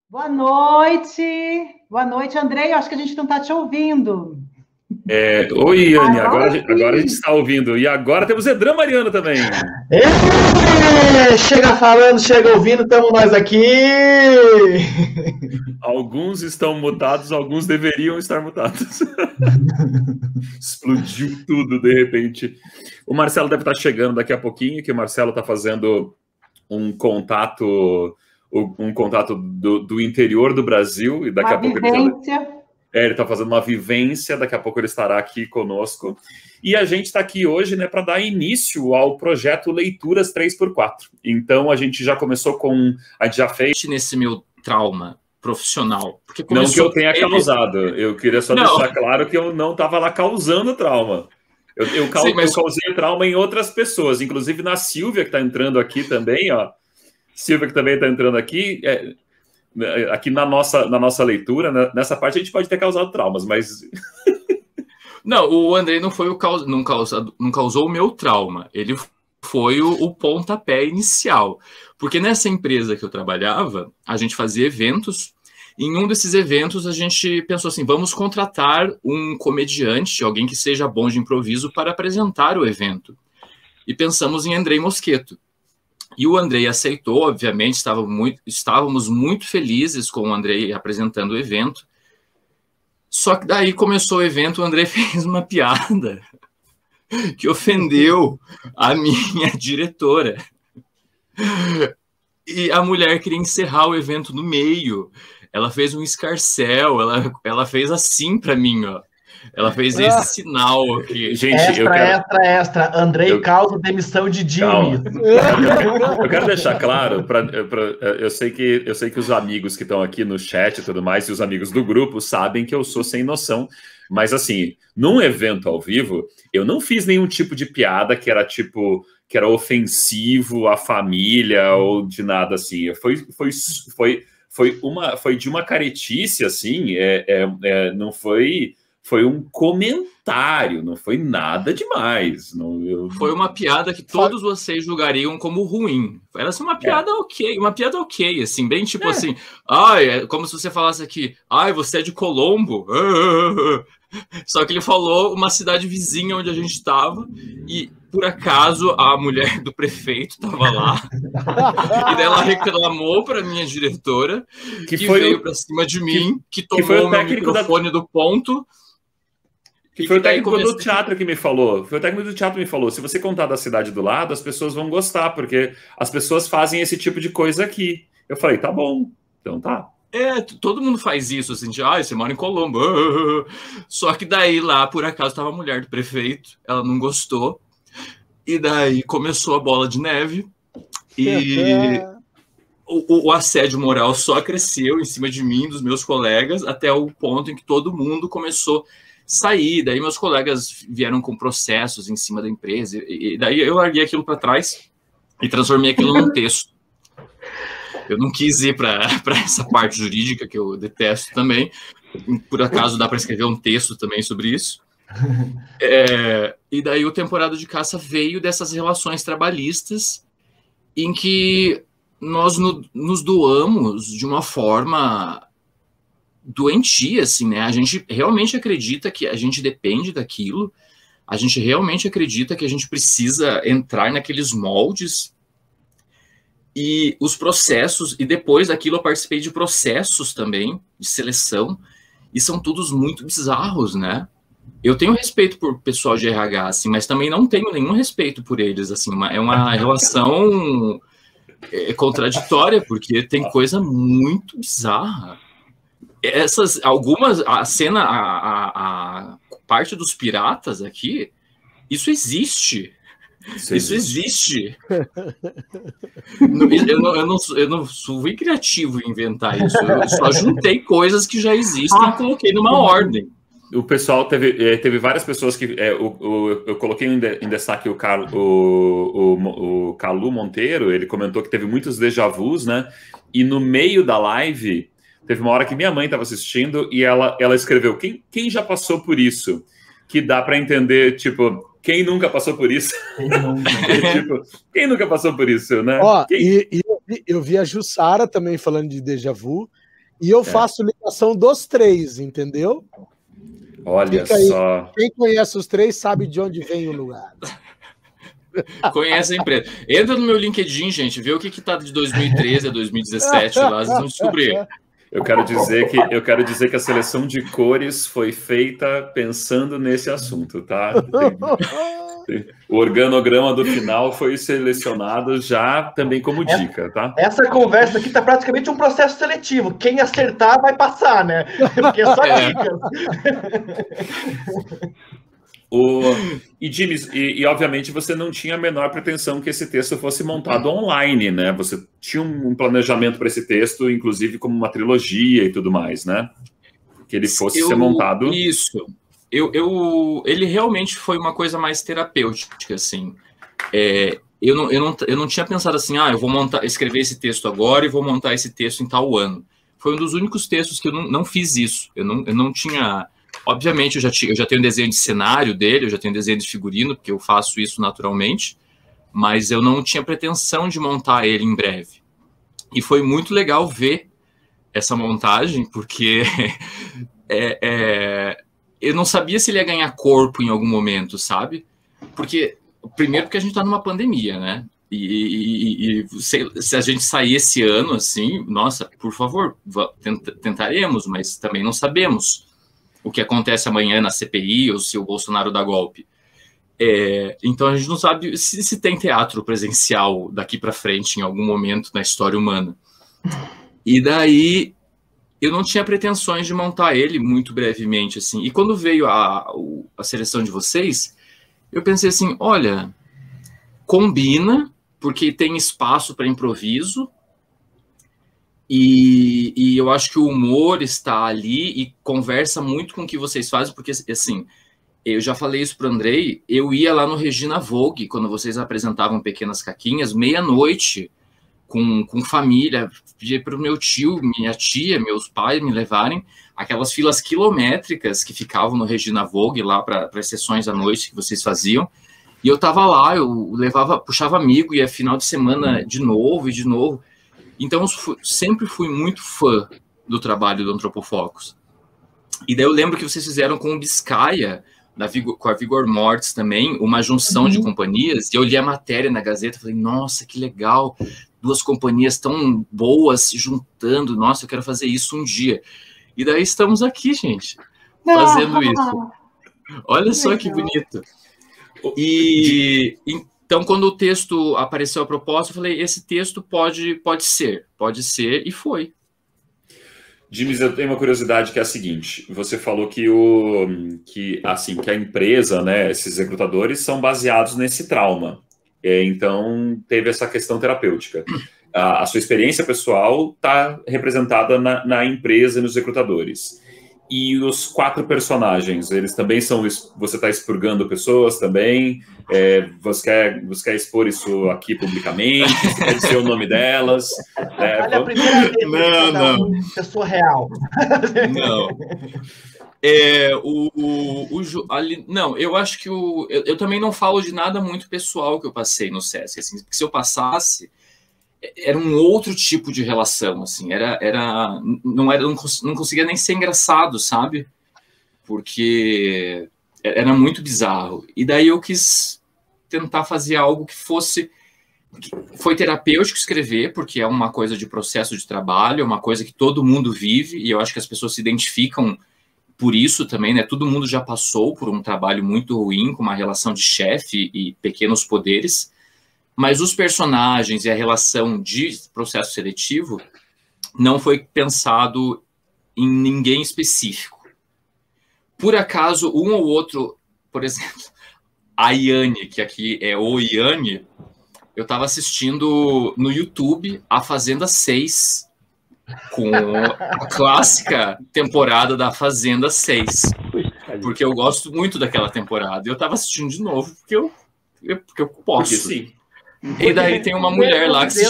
Boa noite, Andrei. Eu acho que a gente não está te ouvindo. Oi, Yane, Agora agora a gente sim. está ouvindo. E agora temos Edran Mariano também. Chega falando, chega ouvindo, estamos nós aqui. Alguns estão mutados, alguns deveriam estar mutados. Explodiu tudo de repente. O Marcelo deve estar chegando daqui a pouquinho, que o Marcelo está fazendo um contato, um contato do interior do Brasil, e daqui Uma a pouco vivência. ele está fazendo uma vivência, daqui a pouco ele estará aqui conosco. E a gente está aqui hoje, né, para dar início ao projeto Leituras 3x4. Então a gente já começou com. A gente já fez. Nesse meu trauma profissional. Porque não que eu tenha causado, eu queria só deixar claro que eu não estava lá causando trauma. Eu causei trauma em outras pessoas, inclusive na Silvia, que está entrando aqui também, ó. Silvia, que também está entrando aqui. Aqui na nossa leitura, né, nessa parte a gente pode ter causado traumas, mas... Não, o Andrei não foi não causou o meu trauma, ele foi o pontapé inicial, porque nessa empresa que eu trabalhava, a gente fazia eventos, e em um desses eventos a gente pensou assim, vamos contratar um comediante, alguém que seja bom de improviso para apresentar o evento, e pensamos em Andrei Mosqueto. E o Andrei aceitou, obviamente, estávamos muito felizes com o Andrei apresentando o evento. Só que daí começou o evento, o Andrei fez uma piada que ofendeu a minha diretora. E a mulher queria encerrar o evento no meio. Ela fez um escarcéu, ela fez assim para mim, ó. Ela fez esse sinal aqui. Gente, extra. Andrei causa demissão de Jimmy. Eu quero deixar claro, eu sei que os amigos que estão aqui no chat e tudo mais, e os amigos do grupo, sabem que eu sou sem noção. Mas assim, num evento ao vivo, eu não fiz nenhum tipo de piada que era ofensivo à família ou de nada assim. Foi de uma caretice, assim, não foi... Foi um comentário, não foi nada demais. Foi uma piada que todos vocês julgariam como ruim. Era assim, uma piada ok, assim, bem tipo assim, como se você falasse aqui, você é de Colombo. Só que ele falou uma cidade vizinha onde a gente estava, e por acaso a mulher do prefeito estava lá, e daí ela reclamou para minha diretora, que veio para cima de mim, que tomou o meu microfone do ponto. Que foi o técnico do teatro que me falou. Foi o técnico do teatro que me falou. Se você contar da cidade do lado, as pessoas vão gostar, porque as pessoas fazem esse tipo de coisa aqui. Eu falei, tá bom, então tá. Todo mundo faz isso, assim, você mora em Colombo. Só que daí lá, por acaso, estava a mulher do prefeito, ela não gostou. E daí começou a bola de neve. E o assédio moral só cresceu em cima de mim, dos meus colegas, até o ponto em que todo mundo começou sair, daí meus colegas vieram com processos em cima da empresa, e daí eu larguei aquilo para trás e transformei aquilo num texto. Eu não quis ir para essa parte jurídica, que eu detesto também, por acaso dá para escrever um texto também sobre isso. E daí o Temporada de Caça veio dessas relações trabalhistas em que nós nos doamos de uma forma doentia, assim, né? A gente realmente acredita que a gente depende daquilo, a gente realmente acredita que a gente precisa entrar naqueles moldes, e os processos, e depois daquilo eu participei de processos também, de seleção, e são todos muito bizarros, né? Eu tenho respeito por pessoal de RH, assim, mas também não tenho nenhum respeito por eles, assim, é uma relação contraditória, porque tem coisa muito bizarra. A parte dos piratas aqui, isso existe. Isso existe. Eu não fui criativo em inventar isso. Eu só juntei coisas que já existem e coloquei numa ordem. O pessoal teve várias pessoas que... eu coloquei em destaque o Calu Monteiro, ele comentou que teve muitos déjà vus, né? E no meio da live... Teve uma hora que minha mãe estava assistindo e ela escreveu, quem já passou por isso? Que dá para entender, tipo, quem nunca passou por isso? Quem nunca passou por isso, né? Eu vi a Jussara também falando de déjà vu, E eu faço ligação dos 3, entendeu? Olha só. Quem conhece os 3 sabe de onde vem o lugar. Conhece a empresa. Entra no meu LinkedIn, gente, vê o que tá de 2013 a 2017 lá, vocês vão descobrir. Eu quero dizer que a seleção de cores foi feita pensando nesse assunto, tá? O organograma do final foi selecionado já também como dica, tá? Essa conversa aqui tá praticamente um processo seletivo. Quem acertar vai passar, né? Porque é só dicas. E James, obviamente você não tinha a menor pretensão que esse texto fosse montado online, né? Você tinha um planejamento para esse texto, inclusive como uma trilogia e tudo mais, né? Que ele fosse ser montado. Isso. Ele realmente foi uma coisa mais terapêutica, assim. Eu não tinha pensado assim, eu vou escrever esse texto agora e vou montar esse texto em tal ano. Foi um dos únicos textos que eu não fiz isso. Eu não tinha... Obviamente, eu já tenho desenho de cenário dele, eu já tenho desenho de figurino, porque eu faço isso naturalmente, mas eu não tinha pretensão de montar ele em breve. E foi muito legal ver essa montagem, porque eu não sabia se ele ia ganhar corpo em algum momento, sabe? Primeiro porque a gente está numa pandemia, né? E se a gente sair esse ano assim, nossa, por favor, tentaremos, mas também não sabemos o que acontece amanhã na CPI ou se o Bolsonaro dá golpe. Então a gente não sabe se tem teatro presencial daqui para frente em algum momento na história humana. E daí eu não tinha pretensões de montar ele muito brevemente, assim. E quando veio a seleção de vocês, eu pensei assim, olha, combina, porque tem espaço para improviso, e eu acho que o humor está ali e conversa muito com o que vocês fazem, porque, assim, eu já falei isso para o Andrei, eu ia lá no Regina Vogue, quando vocês apresentavam Pequenas Caquinhas, meia-noite, com família, pedir para o meu tio, minha tia, meus pais me levarem, aquelas filas quilométricas que ficavam no Regina Vogue, lá para as sessões à noite que vocês faziam, e eu estava lá, eu puxava amigo, ia final de semana de novo e de novo. Então, eu sempre fui muito fã do trabalho do Antropofocus. E daí eu lembro que vocês fizeram com o Biscaia, com a Vigor Mortis também, uma junção de companhias, e eu li a matéria na Gazeta e falei, nossa, que legal, 2 companhias tão boas se juntando, nossa, eu quero fazer isso um dia. E daí estamos aqui, gente, fazendo isso. Olha só que bonito. Então, quando o texto apareceu a proposta, eu falei, esse texto pode ser, e foi. James, eu tenho uma curiosidade que é a seguinte, você falou que a empresa, né, esses recrutadores são baseados nesse trauma, então teve essa questão terapêutica. A sua experiência pessoal está representada na empresa e nos recrutadores. E os 4 personagens, eles também são... Você está expurgando pessoas também? Você quer expor isso aqui publicamente? Você quer dizer o nome delas? Olha, a primeira vez não. Pessoa real. Não. Não, eu acho que eu também não falo de nada muito pessoal que eu passei no SESC. Assim, porque se eu passasse... Era um outro tipo de relação, assim, não conseguia nem ser engraçado, sabe? Porque era muito bizarro. E daí eu quis tentar fazer algo que foi terapêutico escrever, porque é uma coisa de processo de trabalho, é uma coisa que todo mundo vive, e eu acho que as pessoas se identificam por isso também, né? Todo mundo já passou por um trabalho muito ruim, com uma relação de chefe e pequenos poderes. Mas os personagens e a relação de processo seletivo não foi pensado em ninguém específico. Por acaso, um ou outro, por exemplo, a Iane, que aqui é o Iane, eu estava assistindo no YouTube a Fazenda 6, com a clássica temporada da Fazenda 6, porque eu gosto muito daquela temporada. Eu estava assistindo de novo, porque eu posso. Porque sim. E daí tem uma mulher lá que se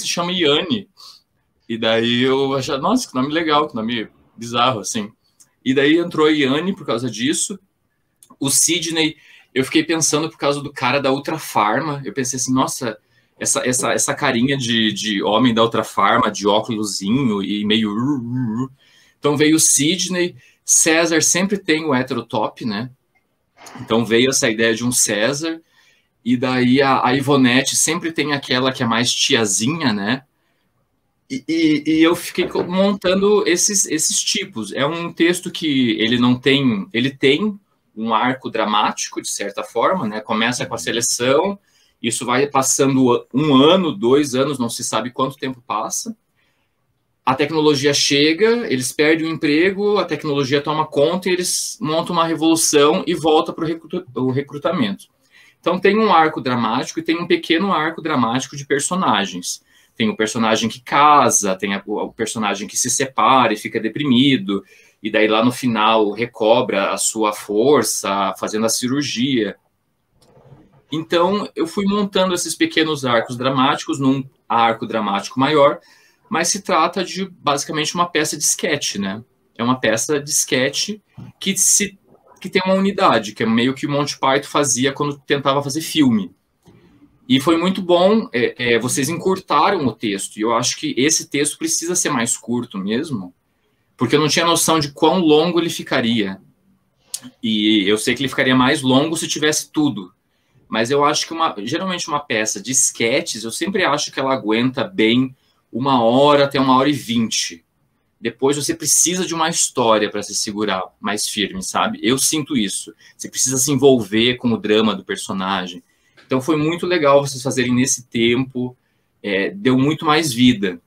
chama Iane. E daí eu achei, nossa, que nome legal, que nome bizarro, assim. E daí entrou a Iane por causa disso. O Sidney, eu fiquei pensando por causa do cara da Ultra Pharma. Eu pensei assim, nossa, essa carinha de homem da outra farma, de óculosinho e meio... Então veio o Sidney, César sempre tem o heterotop, né? Então veio essa ideia de um César, e daí a Ivonete sempre tem aquela que é mais tiazinha, né? E eu fiquei montando esses tipos. É um texto que ele tem um arco dramático, de certa forma, né? Começa com a seleção, isso vai passando 1 ano, 2 anos, não se sabe quanto tempo passa. A tecnologia chega, eles perdem o emprego, a tecnologia toma conta e eles montam uma revolução e volta para o recrutamento. Então tem um arco dramático e tem um pequeno arco dramático de personagens. Tem o personagem que casa, tem o personagem que se separa e fica deprimido, e daí lá no final recobra a sua força, fazendo a cirurgia. Então eu fui montando esses pequenos arcos dramáticos num arco dramático maior, mas se trata de basicamente uma peça de sketch, né? É uma peça de sketch que tem uma unidade, que é meio que o Monty Python fazia quando tentava fazer filme. E foi muito bom, vocês encurtaram o texto, e eu acho que esse texto precisa ser mais curto mesmo, porque eu não tinha noção de quão longo ele ficaria. E eu sei que ele ficaria mais longo se tivesse tudo. Mas eu acho que geralmente uma peça de sketches, eu sempre acho que ela aguenta bem 1 hora até 1h20. Depois você precisa de uma história para se segurar mais firme, sabe? Eu sinto isso. Você precisa se envolver com o drama do personagem. Então foi muito legal vocês fazerem nesse tempo. Deu muito mais vida.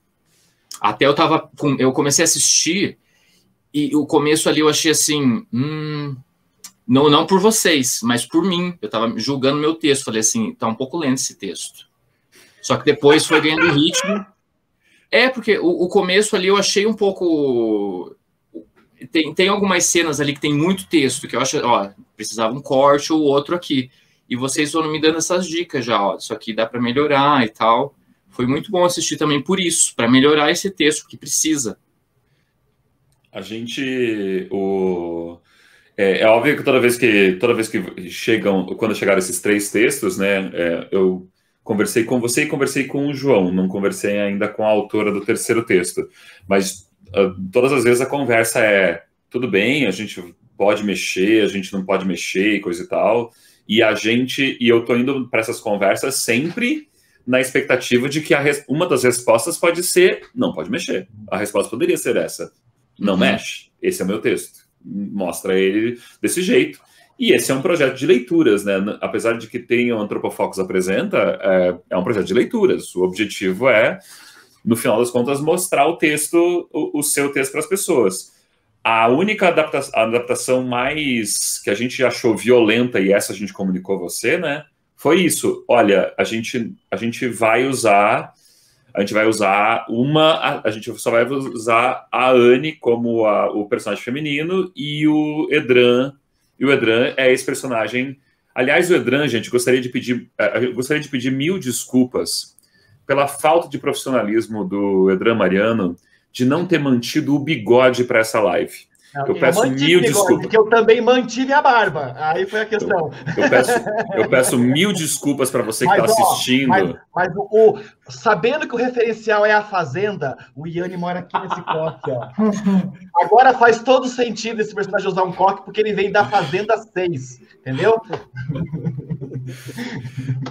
Até eu comecei a assistir e o começo ali eu achei assim... não por vocês, mas por mim. Eu estava julgando meu texto. Falei assim, tá um pouco lento esse texto. Só que depois foi ganhando ritmo. Porque o começo ali eu achei um pouco... Tem algumas cenas ali que tem muito texto, que eu acho, precisava um corte ou outro aqui. E vocês foram me dando essas dicas já, isso aqui dá para melhorar e tal. Foi muito bom assistir também por isso, para melhorar esse texto que precisa. A gente... É óbvio que toda vez que chegam, quando chegaram esses 3 textos, né, eu conversei com você e conversei com o João, não conversei ainda com a autora do 3º texto, mas todas as vezes a conversa tudo bem, a gente pode mexer, a gente não pode mexer e coisa e tal, e eu tô indo para essas conversas sempre na expectativa de que uma das respostas pode ser, não pode mexer, a resposta poderia ser essa, não mexe, esse é o meu texto, mostra ele desse jeito. E esse é um projeto de leituras, né? Apesar de que tem o Antropofocus apresenta, é um projeto de leituras. O objetivo é, no final das contas, mostrar o texto, o seu texto para as pessoas. A única adaptação mais que a gente achou violenta, e essa a gente comunicou a você, né? Foi isso. Olha, a gente só vai usar a Anne como o personagem feminino e o Edran. E o Edran é esse personagem. Aliás, o Edran, gente, eu gostaria de pedir 1000 desculpas pela falta de profissionalismo do Edran Mariano de não ter mantido o bigode para essa live. Eu peço 1000 desculpas. Porque eu também mantive a barba. Aí foi a questão. Eu peço 1000 desculpas para você que está assistindo. Mas sabendo que o referencial é a Fazenda, o Yanni mora aqui nesse coque, ó. Agora faz todo sentido esse personagem usar um coque, porque ele vem da Fazenda 6, entendeu?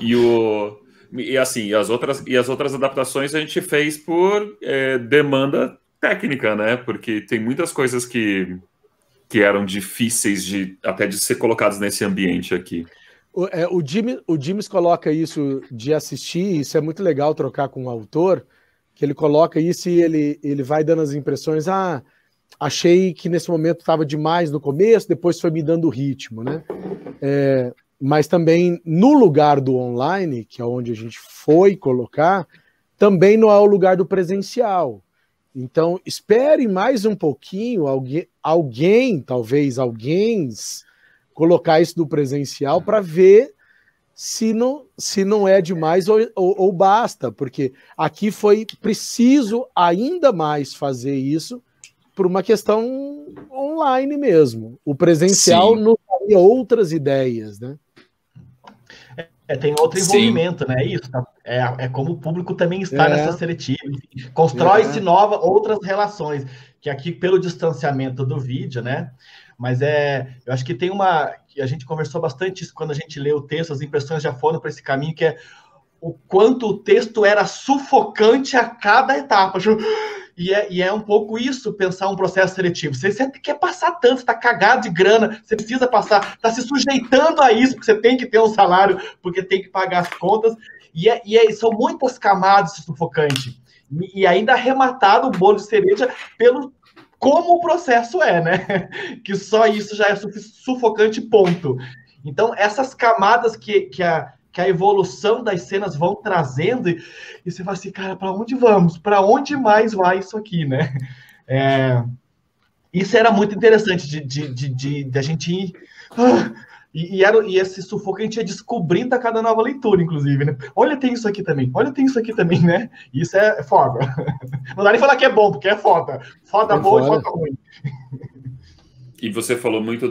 E as outras adaptações a gente fez por demanda técnica, né? Porque tem muitas coisas que eram difíceis até de ser colocadas nesse ambiente aqui. O James coloca isso de assistir, isso é muito legal trocar com o autor, que ele coloca isso e ele vai dando as impressões, achei que nesse momento estava demais no começo, depois foi me dando ritmo, né? Mas também no lugar do online, que é onde a gente foi colocar, também não é o lugar do presencial. Então, espere mais um pouquinho, talvez alguém, colocar isso do presencial para ver se não é demais ou basta, porque aqui foi preciso ainda mais fazer isso por uma questão online mesmo. O presencial não daria outras ideias, né? Tem outro envolvimento, né? Isso, É como o público também está nessa seletiva. Enfim, constrói-se outras relações, que aqui pelo distanciamento do vídeo, né? Mas eu acho que tem que a gente conversou bastante isso quando a gente lê o texto, as impressões já foram para esse caminho, que é o quanto o texto era sufocante a cada etapa. E é um pouco isso, pensar um processo seletivo. Você quer passar tanto, você está cagado de grana, você precisa passar, está se sujeitando a isso, porque você tem que ter um salário, porque tem que pagar as contas. São muitas camadas de sufocante. E ainda arrematado o bolo de cereja pelo como o processo né? Que só isso já é sufocante, ponto. Então, essas camadas que a evolução das cenas vão trazendo, e você fala assim, cara, para onde vamos? Para onde mais vai isso aqui, né? Isso era muito interessante de a gente ir... E esse sufoco a gente ia descobrindo a cada nova leitura, inclusive, né? Olha, tem isso aqui também, né? Isso é foda. Não dá nem falar que é bom, porque é foda. Foda boa e foda ruim. E você falou muito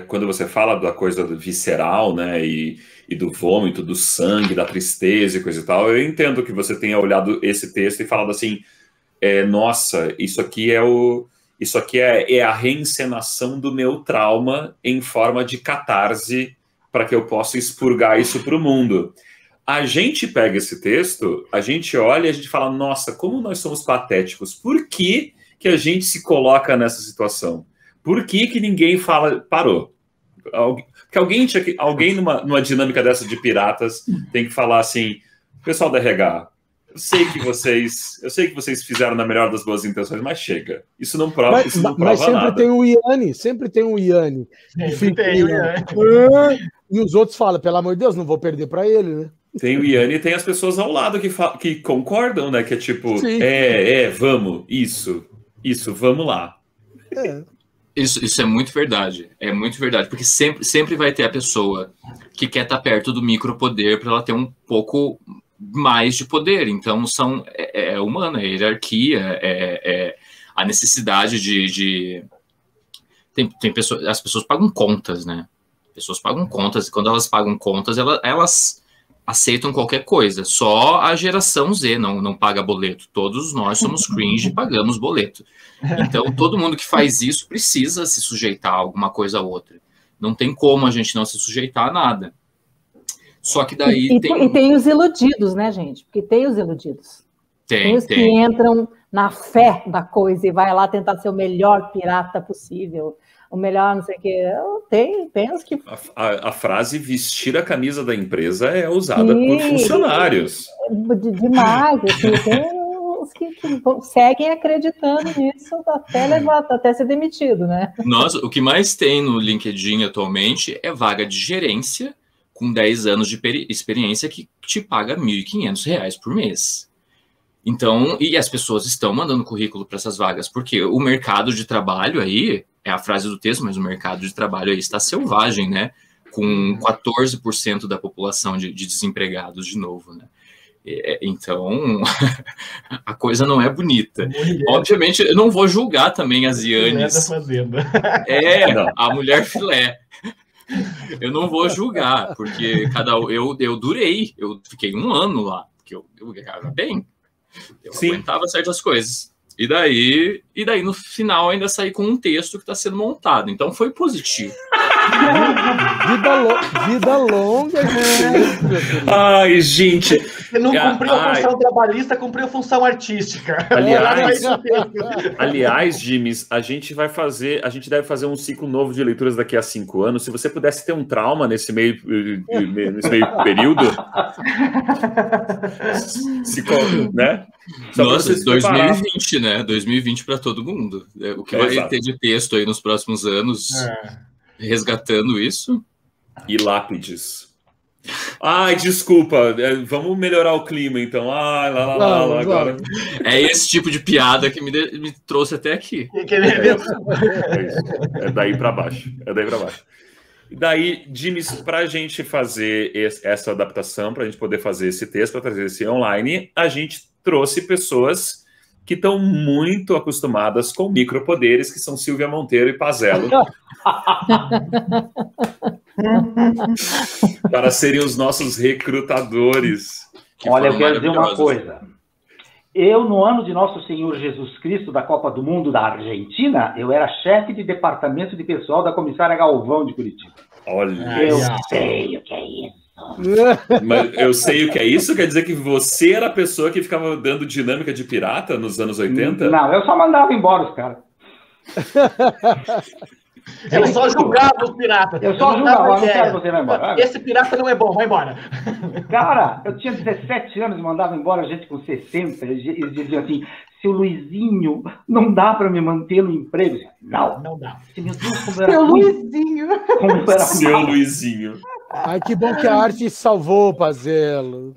quando você fala da coisa do visceral, né? E do vômito, do sangue, da tristeza e coisa e tal, eu entendo que você tenha olhado esse texto e falado assim, nossa, isso aqui é a reencenação do meu trauma em forma de catarse para que eu possa expurgar isso para o mundo. A gente pega esse texto, a gente olha e a gente fala, nossa, como nós somos patéticos. Por que a gente se coloca nessa situação? Por que ninguém fala, parou? Porque alguém numa dinâmica dessa de piratas tem que falar assim, pessoal da RH, eu sei que vocês fizeram na melhor das boas intenções, mas chega. Isso não prova, mas sempre nada. Sempre tem um Iane. E os outros falam, pelo amor de Deus, não vou perder para ele, né? Tem o Iane e tem as pessoas ao lado que concordam, né? Que é tipo, vamos, isso, vamos lá. Isso é muito verdade. É muito verdade. Porque sempre vai ter a pessoa que quer estar perto do micropoder para ela ter um pouco mais de poder. Então, é humana, é hierarquia, a necessidade de... Tem pessoas, as pessoas pagam contas, né? Pessoas pagam contas, e quando elas pagam contas, elas aceitam qualquer coisa. Só a geração Z não paga boleto. Todos nós somos cringe e pagamos boleto. Então, todo mundo que faz isso precisa se sujeitar a alguma coisa ou outra. Não tem como a gente não se sujeitar a nada. Só que daí e tem os iludidos, né, gente? Porque tem os iludidos. Tem os que entram na fé da coisa e vai lá tentar ser o melhor pirata possível. O melhor, não sei o quê. Tem os que... A frase vestir a camisa da empresa é usada por funcionários. Demais. Assim, tem os que seguem acreditando nisso até ser demitido, né? Nossa, o que mais tem no LinkedIn atualmente é vaga de gerência com 10 anos de experiência que te paga R$ 1.500 por mês. Então, e as pessoas estão mandando currículo para essas vagas, porque o mercado de trabalho aí, é a frase do texto, mas o mercado de trabalho aí está selvagem, né? Com 14% da população de desempregados de novo, né? Então, a coisa não é bonita. Obviamente, eu não vou julgar também as Ianes. A mulher filé. Eu não vou julgar, porque eu durei, eu fiquei 1 ano lá, porque eu ganhava bem, eu aguentava certas coisas. E daí no final ainda saí com um texto que está sendo montado, então foi positivo. Vida longa. Ai, gente. Você não cumpriu a função trabalhista, cumpriu a função artística. Aliás, Jimes, a gente deve fazer um ciclo novo de leituras daqui a 5 anos. Se você pudesse ter um trauma nesse meio período, né? Nossa, 2020, né? 2020 para todo mundo. O que vai ter de texto aí nos próximos anos resgatando isso? E lápides. Ai, desculpa, vamos melhorar o clima, então. Agora. É esse tipo de piada que me trouxe até aqui. É daí para baixo. E daí, Jimes, para a gente fazer essa adaptação, para a gente poder fazer esse texto, para trazer esse online, a gente trouxe pessoas que estão muito acostumadas com micropoderes, que são Silvia Monteiro e Pazello, para serem os nossos recrutadores. Olha, eu quero dizer uma coisa. Eu, no ano de Nosso Senhor Jesus Cristo, da Copa do Mundo da Argentina, eu era chefe de departamento de pessoal da comissária Galvão de Curitiba. Olha. Eu sei o que é isso. Mas eu sei o que é isso? Quer dizer que você era a pessoa que ficava dando dinâmica de pirata nos anos 80? Não, eu só mandava embora os caras. Eu só julgava os piratas. Eu só julgava, não quero você vai embora. Esse pirata não é bom, vai embora. Cara, eu tinha 17 anos e mandava embora gente com 60. Eles diziam assim, seu Luizinho, não dá para me manter no emprego. Não, não dá. Meu Deus, como era Seu ruim. Luizinho. Como era Seu mal. Luizinho. Ai, que bom que a arte salvou, Pazello.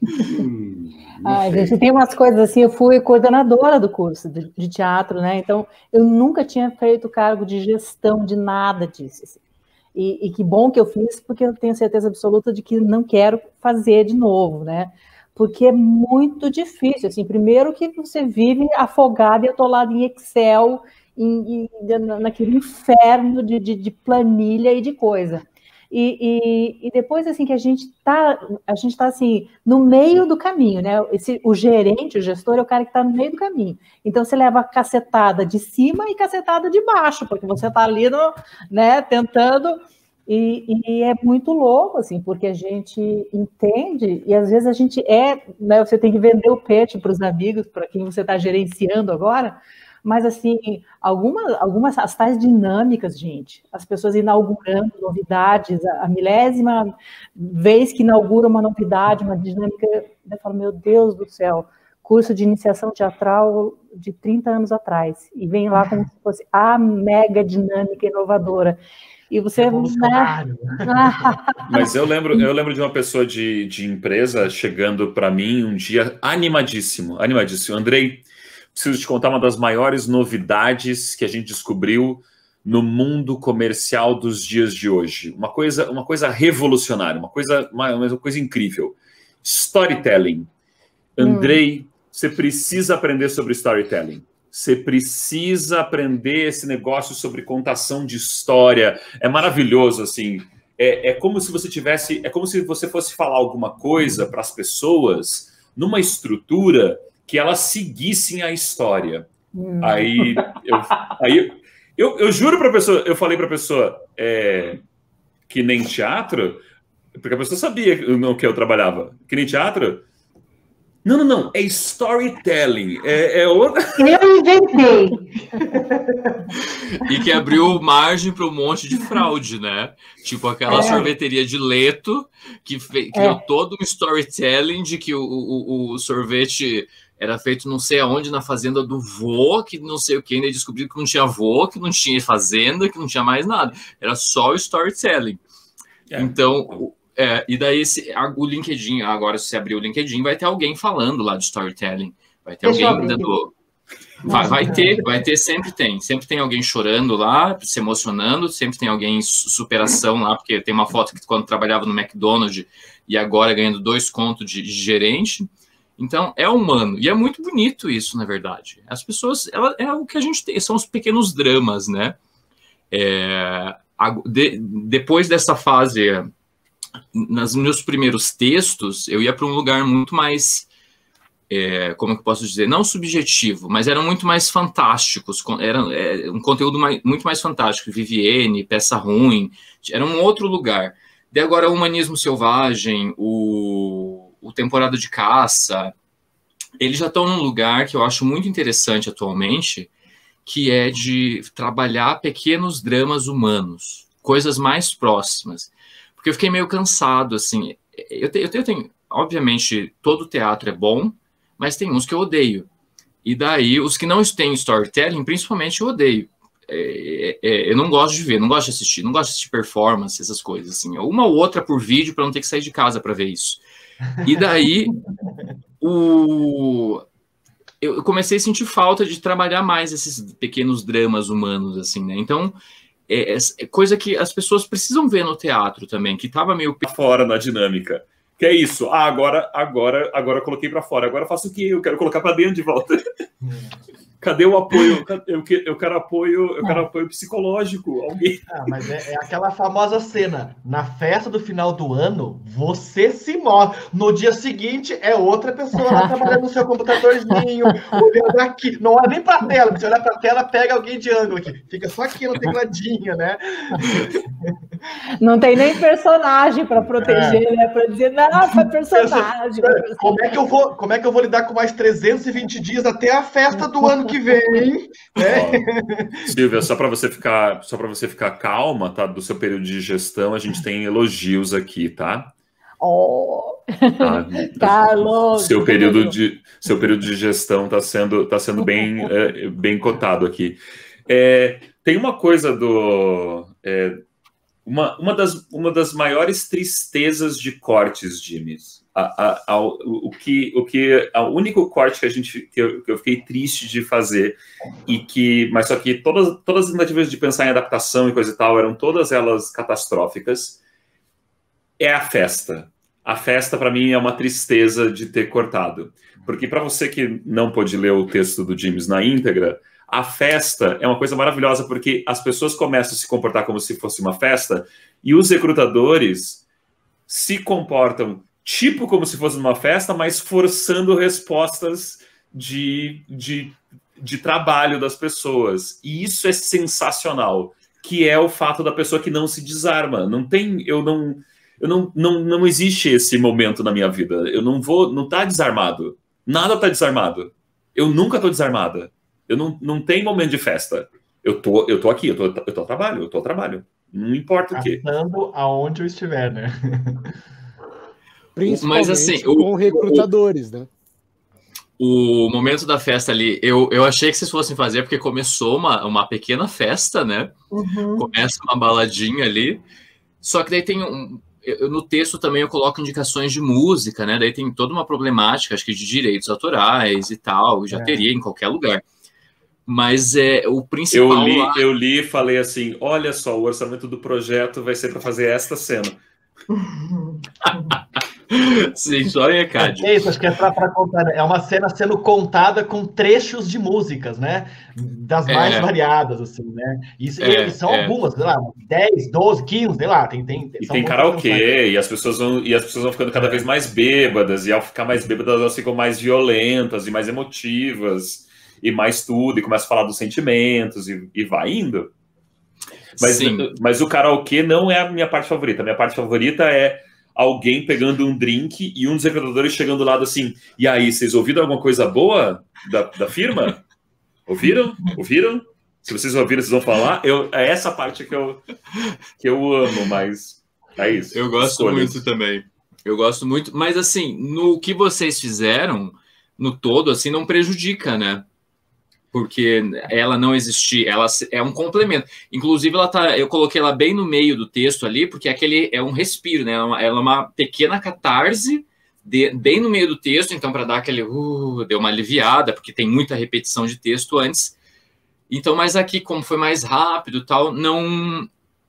Ai, gente, tem umas coisas assim, eu fui coordenadora do curso de teatro, né? Então, eu nunca tinha feito cargo de gestão de nada disso. Assim. E que bom que eu fiz, porque eu tenho certeza absoluta de que não quero fazer de novo, né? Porque é muito difícil, assim, primeiro que você vive afogado e atolado em Excel, naquele inferno de planilha e de coisa. E depois, assim, que a gente tá assim, no meio do caminho, né? O gerente, o gestor, é o cara que está no meio do caminho. Então, você leva cacetada de cima e cacetada de baixo, porque você está ali, né, tentando... E é muito louco, assim, porque a gente entende, e às vezes a gente né, você tem que vender o peixe para os amigos, para quem você está gerenciando agora, mas, assim, algumas as tais dinâmicas, gente, as pessoas inaugurando novidades, a milésima vez que inaugura uma novidade, uma dinâmica, eu falo, meu Deus do céu, curso de iniciação teatral de 30 anos atrás, e vem lá como se fosse a mega dinâmica inovadora. E você... Mas eu lembro de uma pessoa de empresa chegando para mim um dia animadíssimo. Andrei, preciso te contar uma das maiores novidades que a gente descobriu no mundo comercial dos dias de hoje. Uma coisa revolucionária, uma coisa incrível. Storytelling. Andrei, você precisa aprender sobre storytelling. Você precisa aprender esse negócio sobre contação de história. É maravilhoso, assim. É como se você fosse falar alguma coisa para as pessoas numa estrutura que elas seguissem a história. Aí eu juro para a pessoa, eu falei para a pessoa que nem teatro, porque a pessoa sabia no que eu trabalhava. Que nem teatro? Não, é storytelling. Eu inventei. E que abriu margem para um monte de fraude, né? Tipo aquela sorveteria de Leto, que criou todo um storytelling de que o sorvete era feito não sei aonde, na fazenda do vô, que não sei o que, ainda descobriu que não tinha vô, que não tinha fazenda, que não tinha mais nada. Era só o storytelling. Então... e daí o LinkedIn, agora se você abrir o LinkedIn, vai ter alguém falando lá de storytelling. Vai ter alguém dando... Vai ter, sempre tem alguém chorando lá, se emocionando, sempre tem alguém em superação lá, porque tem uma foto que quando trabalhava no McDonald's e agora ganhando 2 contos de gerente. Então, é humano. E é muito bonito isso, na verdade. As pessoas, é o que a gente tem, são os pequenos dramas, né? Depois dessa fase... Nos meus primeiros textos, eu ia para um lugar muito mais, como eu posso dizer, não subjetivo, mas eram muito mais fantásticos, era um conteúdo muito mais fantástico, Vivienne, Peça Ruim, era um outro lugar. Daí agora o Humanismo Selvagem, o Temporada de Caça, eles já estão num lugar que eu acho muito interessante atualmente, que é de trabalhar pequenos dramas humanos, coisas mais próximas. Porque eu fiquei meio cansado, assim. Eu tenho, obviamente, todo teatro é bom, mas tem uns que eu odeio. E daí, os que não têm storytelling, principalmente, eu odeio. Eu não gosto de ver, não gosto de assistir performance, essas coisas, assim. Uma ou outra por vídeo, para não ter que sair de casa para ver isso. E daí, eu comecei a sentir falta de trabalhar mais esses pequenos dramas humanos, assim, né? Então... coisa que as pessoas precisam ver no teatro também, que estava meio fora na dinâmica. Que é isso. Agora eu coloquei para fora. Agora eu faço o quê? Eu quero colocar para dentro de volta. Cadê o apoio? Eu quero apoio psicológico. Alguém. Mas é aquela famosa cena. Na festa do final do ano, você se move. No dia seguinte, é outra pessoa lá trabalhando no seu computadorzinho, olhando aqui. Não olha nem pra tela. Se olhar pra tela, pega alguém de ângulo aqui. Fica só aqui no tecladinho, né? Não tem nem personagem para proteger, né? Para dizer, não, foi personagem. Como é que eu vou lidar com mais 320 dias até a festa do ano que vem? Né? Silvia, só para você ficar calma, tá? Do seu período de gestão, a gente tem elogios aqui, tá? Carlos! Seu período de gestão está sendo bem cotado aqui. Tem uma coisa uma das maiores tristezas de cortes, Jimmy. O único corte que eu fiquei triste de fazer, mas só que todas as tentativas de pensar em adaptação e coisa e tal eram todas elas catastróficas, é a festa. A festa, para mim, é uma tristeza de ter cortado. Porque para você que não pôde ler o texto do James na íntegra, a festa é uma coisa maravilhosa porque as pessoas começam a se comportar como se fosse uma festa e os recrutadores se comportam tipo como se fosse uma festa, mas forçando respostas de trabalho das pessoas. E isso é sensacional, que é o fato da pessoa que não se desarma. Não existe esse momento na minha vida. Eu não tá desarmado. Nada tá desarmado. Eu nunca tô desarmada. Não tem momento de festa. Eu tô aqui, eu tô a trabalho. Não importa o quê. Passando aonde eu estiver, né? Principalmente mas, assim, com recrutadores, né? O momento da festa ali, eu achei que vocês fossem fazer, porque começou uma pequena festa, né? Começa uma baladinha ali. Só que daí tem no texto também eu coloco indicações de música, né? Daí tem toda uma problemática, acho que de direitos autorais e tal, já teria em qualquer lugar. Mas o principal... Eu li e falei assim, olha só, o orçamento do projeto vai ser para fazer esta cena. Sim, só em ECAD. É isso, acho que é para contar. Né? É uma cena sendo contada com trechos de músicas, né? Das mais variadas, assim, né? E são algumas, sei lá, 10, 12, 15, sei lá. Tem karaokê, e as pessoas vão ficando cada vez mais bêbadas, e ao ficar mais bêbadas, elas ficam mais violentas e mais emotivas. E mais tudo, e começa a falar dos sentimentos, e vai indo. Mas o karaokê não é a minha parte favorita. A minha parte favorita é alguém pegando um drink e um dos recrutadores chegando do lado assim, e aí, vocês ouviram alguma coisa boa da firma? Ouviram? Se vocês ouviram, vocês vão falar. É essa parte que eu amo, mas é isso. Eu gosto muito também. Eu gosto muito, mas assim, no que vocês fizeram, no todo, assim, não prejudica, né? Porque ela não existir, ela é um complemento. Inclusive, eu coloquei ela bem no meio do texto ali, porque aquele é um respiro, né? Ela é uma pequena catarse bem no meio do texto, então para dar aquele deu uma aliviada, porque tem muita repetição de texto antes. Então, mas aqui, como foi mais rápido, tal,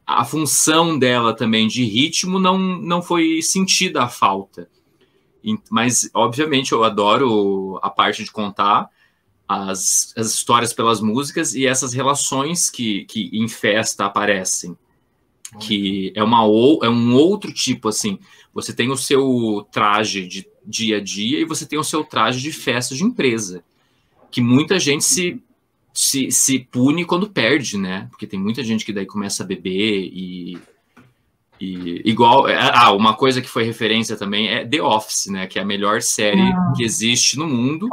a função dela também de ritmo não foi sentida a falta. Mas, obviamente, eu adoro a parte de contar as histórias pelas músicas e essas relações que em festa aparecem, que é um outro tipo, assim, você tem o seu traje de dia a dia e você tem o seu traje de festa de empresa, que muita gente se pune quando perde, né, porque tem muita gente que daí começa a beber e igual, uma coisa que foi referência também é The Office, né, que é a melhor série que existe no mundo.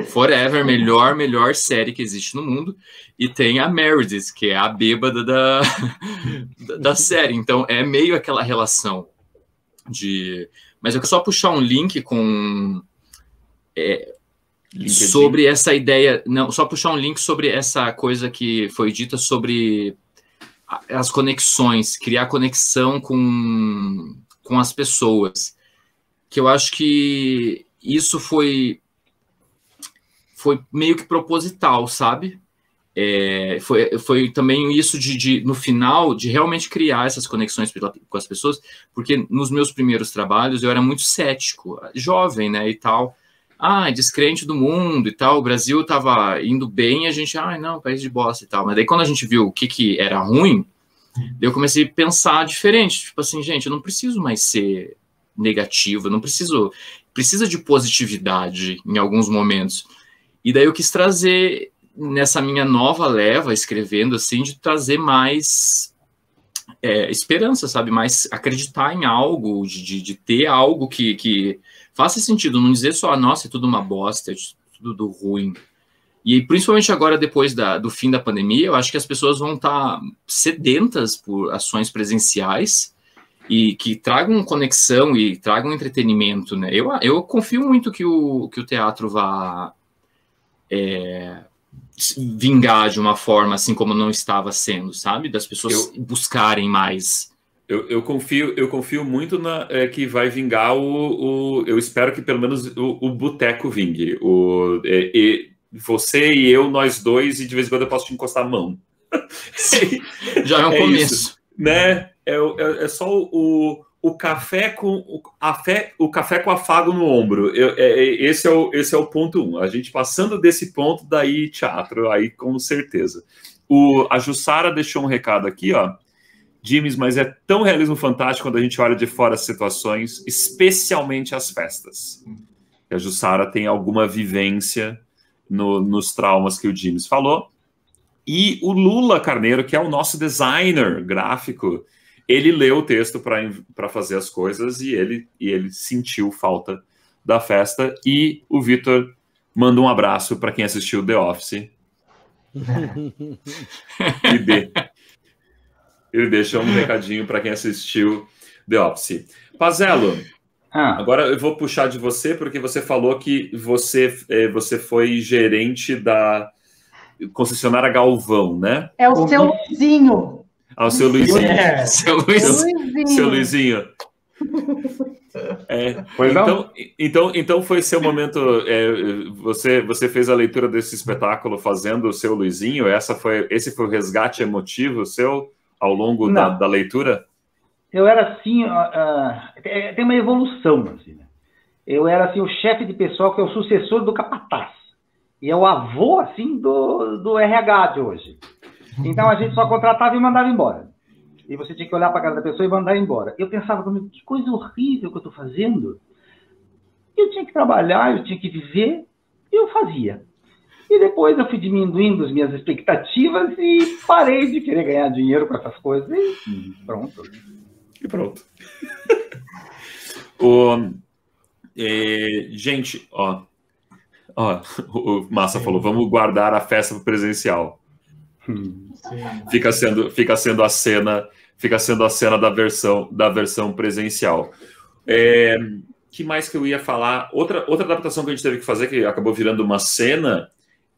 Forever, melhor série que existe no mundo. E tem a Meredith, que é a bêbada da série. Então, é meio aquela relação de... Mas eu quero só puxar um link com... sobre essa ideia... Não, só puxar um link sobre essa coisa que foi dita sobre as conexões, criar conexão com as pessoas. Que eu acho que isso foi meio que proposital, sabe? Foi também isso no final, de realmente criar essas conexões com as pessoas, porque nos meus primeiros trabalhos eu era muito cético, jovem, né, e tal, descrente do mundo e tal, o Brasil estava indo bem, e a gente, não, país de bosta e tal. Mas daí quando a gente viu o que era ruim, eu comecei a pensar diferente, tipo assim, gente, eu não preciso mais ser negativo, eu não precisa de positividade em alguns momentos. E daí eu quis trazer, nessa minha nova leva, escrevendo assim, de trazer mais esperança, sabe? Mais acreditar em algo, de ter algo que faça sentido, não dizer só, nossa, é tudo uma bosta, é tudo ruim. E principalmente agora, depois do fim da pandemia, eu acho que as pessoas vão estar sedentas por ações presenciais e que tragam conexão e tragam entretenimento, né? Eu confio muito que o teatro vá vingar de uma forma assim como não estava sendo, sabe? Das pessoas buscarem mais. Eu confio muito que vai vingar eu espero que pelo menos o boteco vingue. Você e eu, nós dois, e de vez em quando eu posso te encostar a mão. Já é um começo. Isso, né? É só o café com afago no ombro. Esse é o ponto 1. A gente passando desse ponto, daí teatro, aí com certeza. A Jussara deixou um recado aqui, ó. Jimes, mas é tão realismo fantástico quando a gente olha de fora as situações, especialmente as festas. A Jussara tem alguma vivência nos traumas que o Jimes falou. E o Lula Carneiro, que é o nosso designer gráfico, ele leu o texto para fazer as coisas e ele sentiu falta da festa. E o Vitor manda um abraço para quem assistiu The Office. Ele deixa um recadinho para quem assistiu The Office. Pazello, agora eu vou puxar de você, porque você falou que você foi gerente da concessionária Galvão, né? É o seu Luizinho. O seu Luizinho. Seu Luizinho. Então foi seu momento. Você fez a leitura desse espetáculo fazendo o seu Luizinho? Esse foi o resgate emotivo seu ao longo da leitura? Eu era assim, tem uma evolução, assim, né? Eu era assim o chefe de pessoal que é o sucessor do capataz. E é o avô, assim, do RH de hoje. Então, a gente só contratava e mandava embora. E você tinha que olhar para a cara da pessoa e mandar embora. Eu pensava comigo, que coisa horrível que eu estou fazendo. Eu tinha que trabalhar, eu tinha que viver, e eu fazia. E depois eu fui diminuindo as minhas expectativas e parei de querer ganhar dinheiro com essas coisas. E pronto. Gente, o Massa falou, vamos guardar a festa presencial. Fica sendo a cena da versão presencial. Que mais que eu ia falar? Outra adaptação que a gente teve que fazer, que acabou virando uma cena,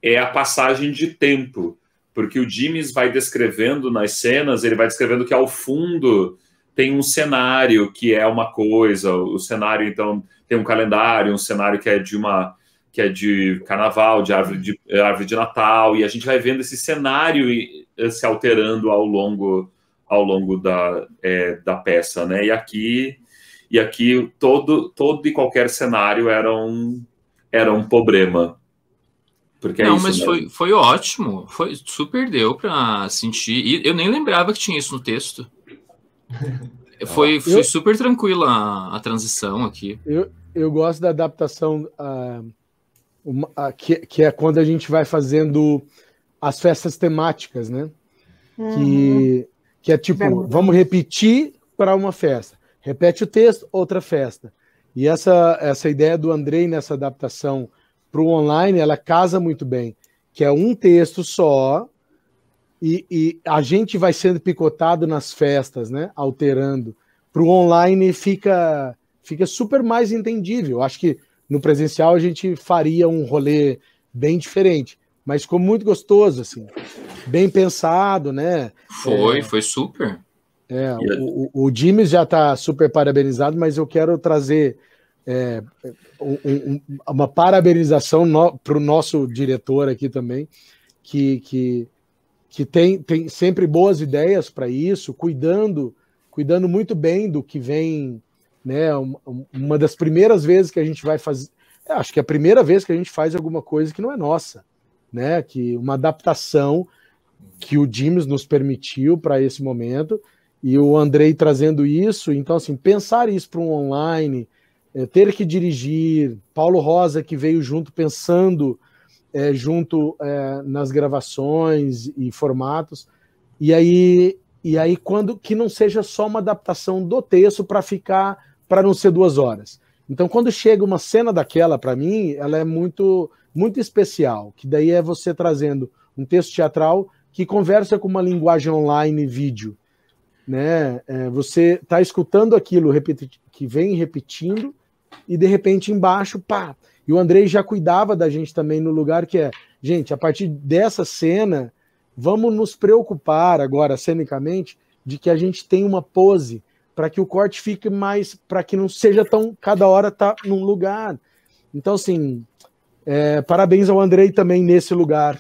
é a passagem de tempo, porque o Jimes vai descrevendo nas cenas, ele vai descrevendo que ao fundo tem um cenário que é uma coisa, o cenário então tem um calendário, um cenário que é de carnaval, de árvore de Natal, e a gente vai vendo esse cenário se alterando ao longo da peça, né? E aqui todo e qualquer cenário era um problema. Porque mas foi ótimo, super deu para sentir, e eu nem lembrava que tinha isso no texto. Foi super tranquila a transição aqui. Eu gosto da adaptação que é quando a gente vai fazendo as festas temáticas, né? Que é tipo, vamos repetir para uma festa. Repete o texto, outra festa. E essa ideia do Andrei nessa adaptação para o online, ela casa muito bem, que é um texto só e a gente vai sendo picotado nas festas, né? Alterando. Para o online fica super mais entendível. Acho que no presencial a gente faria um rolê bem diferente, mas ficou muito gostoso, assim, bem pensado, né? Foi super. O Jimes já está super parabenizado, mas eu quero trazer uma parabenização para o nosso diretor aqui também, que tem sempre boas ideias para isso, cuidando muito bem do que vem, né? Uma das primeiras vezes que a gente vai acho que é a primeira vez que a gente faz alguma coisa que não é nossa, né? Que uma adaptação que o Dimes nos permitiu para esse momento, e o Andrei trazendo isso. Então, assim, pensar isso para um online, ter que dirigir, Paulo Rosa que veio junto pensando junto nas gravações e formatos, e aí quando que não seja só uma adaptação do texto para não ser 2 horas. Então, quando chega uma cena daquela, para mim, ela é muito, muito especial, que daí é você trazendo um texto teatral que conversa com uma linguagem online vídeo, né? Você está escutando aquilo que vem repetindo, e de repente embaixo, pá! E o Andrei já cuidava da gente também no lugar que gente, a partir dessa cena, vamos nos preocupar agora, cenicamente, de que a gente tem uma pose, para que o corte fique mais, para que não seja tão, cada hora tá num lugar. Então, assim, parabéns ao Andrei também nesse lugar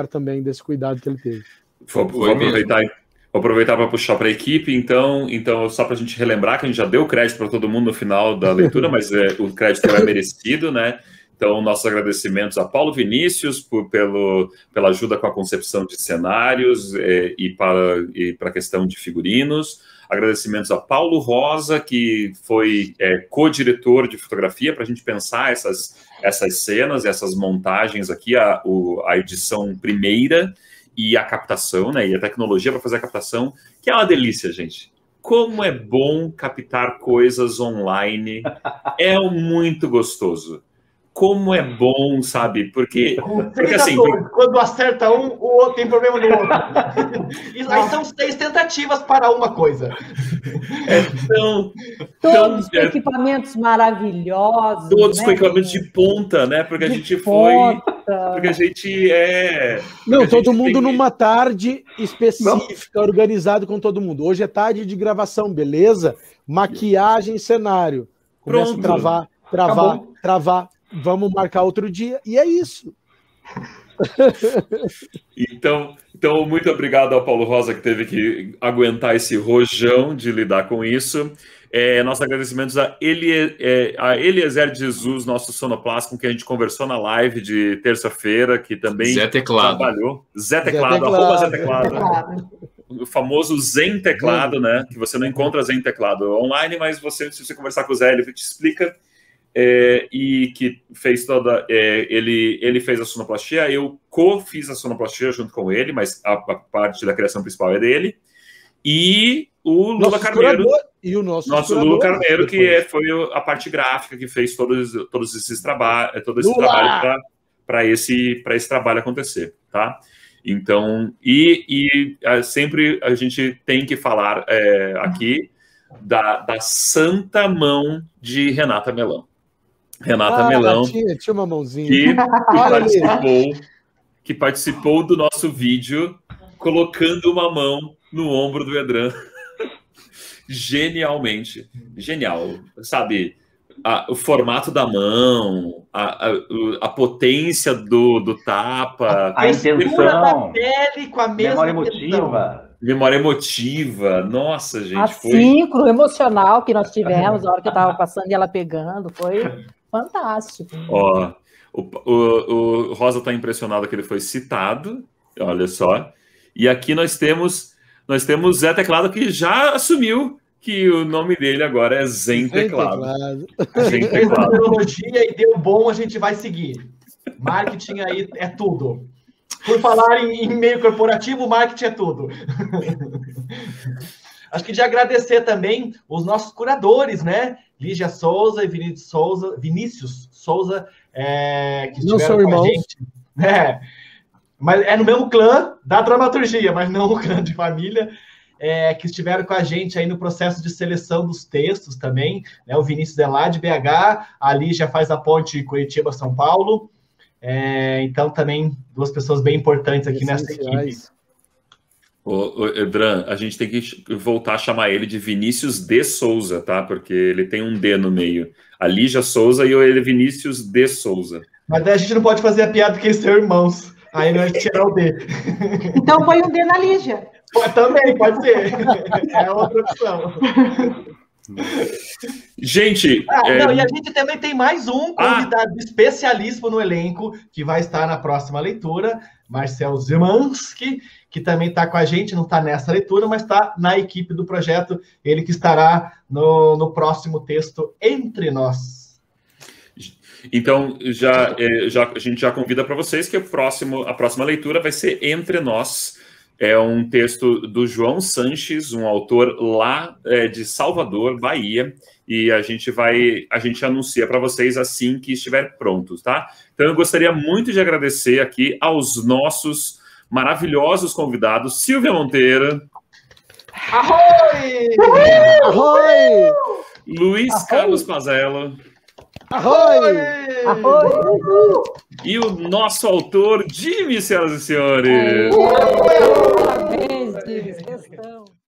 também, desse cuidado que ele teve. Vou aproveitar para puxar para a equipe, então só para a gente relembrar que a gente já deu crédito para todo mundo no final da leitura, mas o crédito é merecido, né? Então, nossos agradecimentos a Paulo Vinícius pela ajuda com a concepção de cenários e para a questão de figurinos. Agradecimentos a Paulo Rosa, que foi co-diretor de fotografia para a gente pensar essas cenas, essas montagens aqui, a edição primeira, e a captação, né? E a tecnologia para fazer a captação, que é uma delícia, gente. Como é bom captar coisas online. É muito gostoso. Como é bom, sabe? Porque assim, quando acerta um, o outro tem problema no outro. Aí são 6 tentativas para uma coisa. Todos com equipamentos maravilhosos. Todos com equipamentos de ponta, né? Porque a gente foi. Porque a gente Não, todo mundo numa tarde específica, organizado com todo mundo. Hoje é tarde de gravação, beleza? Maquiagem, cenário. Começa a travar. Vamos marcar outro dia, e é isso. Então, muito obrigado ao Paulo Rosa, que teve que aguentar esse rojão de lidar com isso. Nossos agradecimentos a Eliezer Jesus, nosso sonoplasta, com quem a gente conversou na live de terça-feira, que também trabalhou. Zé Teclado, arroba Zé Teclado. O famoso Zen Teclado, né? Que você não encontra Zen Teclado online, mas se você conversar com o Zé, ele te explica. E que fez ele fez a sonoplastia, eu co-fiz a sonoplastia junto com ele, mas a parte da criação principal é dele, e o Lula Carneiro, e o nosso Lula Carneiro, que foi a parte gráfica que fez todo esse trabalho para esse trabalho acontecer, tá? Então, sempre a gente tem que falar aqui da santa mão de Renata Melão. Renata Melão, tinha uma mãozinha. Que participou do nosso vídeo colocando uma mão no ombro do Edran. Genialmente. Genial. Sabe, o formato da mão, a potência do tapa. A intenção. Da pele com a mesma memória emotiva. Nossa, gente. A síncro emocional que nós tivemos na hora que eu estava passando e ela pegando. Foi fantástico. Ó, o Rosa está impressionado que ele foi citado. Olha só. E aqui nós temos Zé Teclado, que já assumiu que o nome dele agora é Zen Teclado. Zen Teclado. E deu bom, a gente vai seguir. Marketing aí é tudo. Por falar em meio corporativo, marketing é tudo. Acho que de agradecer também os nossos curadores, né? Lígia Souza e Vinícius Souza, que estiveram com a gente. Mas é no mesmo clã da dramaturgia, mas não o clã de família, que estiveram com a gente aí no processo de seleção dos textos também. Né? O Vinícius é lá de BH, a Lígia faz a ponte Curitiba-São Paulo. Então, também, 2 pessoas bem importantes aqui nessa equipe. O Edran, a gente tem que voltar a chamar ele de Vinícius de Souza, tá? Porque ele tem um D no meio. A Lígia Souza e ele é Vinícius de Souza. Mas daí a gente não pode fazer a piada que eles são irmãos. Aí nós tirar o D. Então põe um D na Lígia. Também, pode ser. É outra opção. Gente... Não, e a gente também tem mais um convidado especialíssimo no elenco, que vai estar na próxima leitura, Marcel Zemanski, que também está com a gente, não está nessa leitura, mas está na equipe do projeto, ele que estará no próximo texto Entre Nós. Então, a gente já convida para vocês que a próxima leitura vai ser Entre Nós. É um texto do João Sanches, um autor lá de Salvador, Bahia, e a gente anuncia para vocês assim que estiver pronto, tá? Então, eu gostaria muito de agradecer aqui aos nossos maravilhosos convidados, Silvia Monteiro. Arroi! Arroi! Luiz Carlos Pazello. Arroi! Arroi! E o nosso autor, Jimmy, senhoras e senhores. Parabéns, Jimmy.